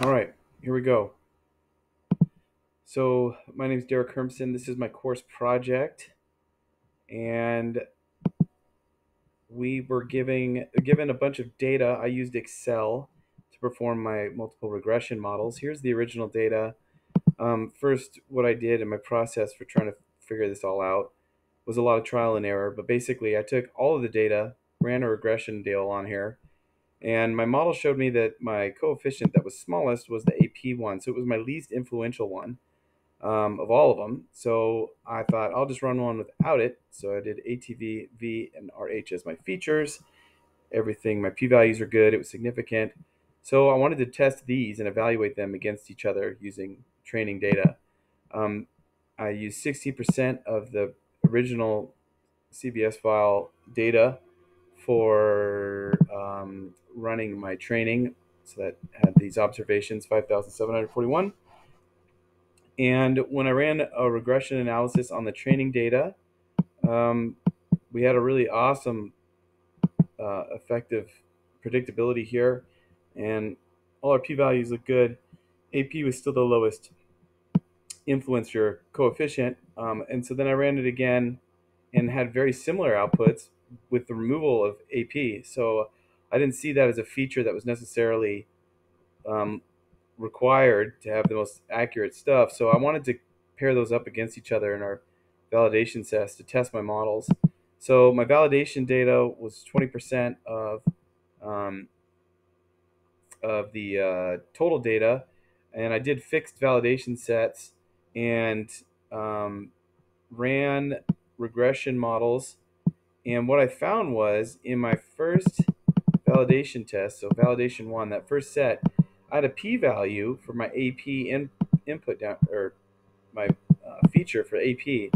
All right, here we go. So my name is Derek Hermson. This is my course project, and we were given a bunch of data. I used Excel to perform my multiple regression models. Here's the original data. First, what I did in my process for trying to figure this all out was a lot of trial and error. But basically, I took all of the data, ran a regression deal on here, and my model showed me that my coefficient that was smallest was the AP one. So it was my least influential one of all of them. So I thought I'll just run one without it. So I did ATV, V, and RH as my features. Everything, my p-values are good. It was significant. So I wanted to test these and evaluate them against each other using training data. Um, I used 60% of the original CBS file data for running my training. So that had these observations, 5,741. And when I ran a regression analysis on the training data, um, we had a really awesome, effective predictability here, and all our p-values look good. AP was still the lowest influencer coefficient, and so then I ran it again and had very similar outputs with the removal of AP. So I didn't see that as a feature that was necessarily um, required to have the most accurate stuff. So I wanted to pair those up against each other in our validation test to test my models. So my validation data was 20% um, of the total data, and I did fixed validation sets and um, ran regression models. And what I found was in my first validation test, so validation one, that first set, I had a p-value for my input down, or my feature for AP.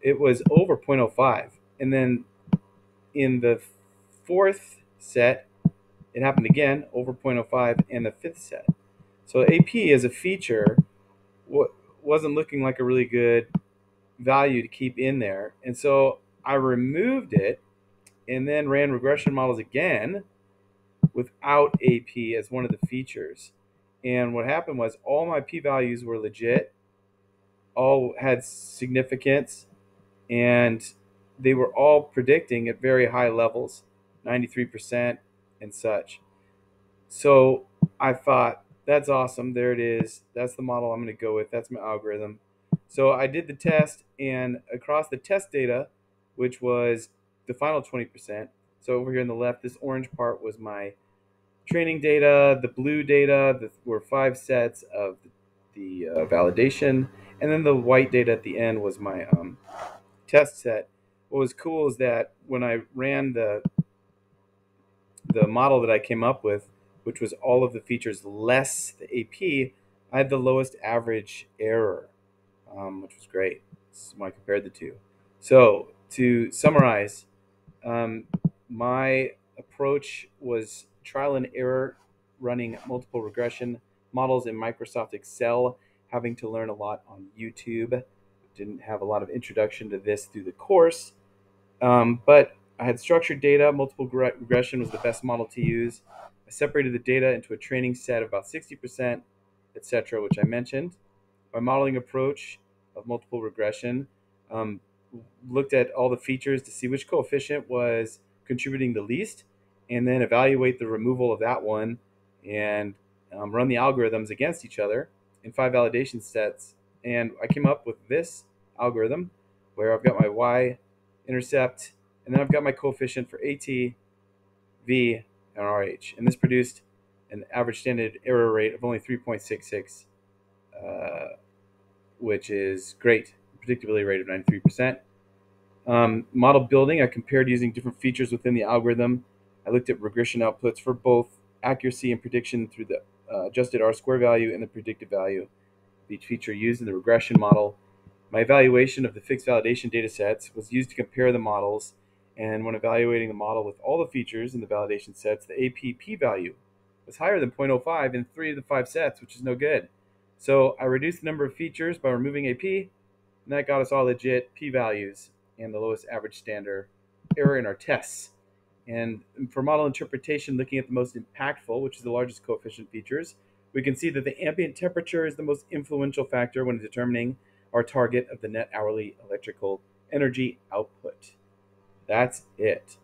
It was over zero point zero 0.05. And then in the fourth set, it happened again, over zero point zero 0.05, and the fifth set. So AP as a feature wasn't looking like a really good value to keep in there. And so I removed it and then ran regression models again without AP as one of the features. And what happened was all my p values were legit, all had significance, and they were all predicting at very high levels, 93% and such. So I thought, that's awesome. There it is. That's the model I'm going to go with. That's my algorithm. So I did the test, and across the test data, which was the final 20%. So over here on the left, this orange part was my training data. The blue data were five sets of the validation, and then the white data at the end was my test set. What was cool is that when I ran the model that I came up with, which was all of the features less the AP, I had the lowest average error, which was great. This is when I compared the two. So to summarize, um, my approach was trial and error, running multiple regression models in Microsoft Excel, having to learn a lot on YouTube. Didn't have a lot of introduction to this through the course, but I had structured data. Multiple regression was the best model to use. I separated the data into a training set of about 60%, etc., which I mentioned. My modeling approach of multiple regression um, looked at all the features to see which coefficient was contributing the least, and then evaluate the removal of that one and run the algorithms against each other in five validation sets. And I came up with this algorithm where I've got my y intercept, and then I've got my coefficient for AT, V, and RH. And this produced an average standard error rate of only 3.66, uh, which is great. Predictability rate of 93%. Model building, I compared using different features within the algorithm. I looked at regression outputs for both accuracy and prediction through the adjusted R square value and the predictive value of each feature used in the regression model. My evaluation of the fixed validation data sets was used to compare the models, and when evaluating the model with all the features in the validation sets, the APP value was higher than 0.05 in three of the five sets, which is no good. So I reduced the number of features by removing AP, and that got us all legit p-values and the lowest average standard error in our tests. And for model interpretation, looking at the most impactful, which is the largest coefficient features, We can see that the ambient temperature is the most influential factor when determining our target of the net hourly electrical energy output. That's it.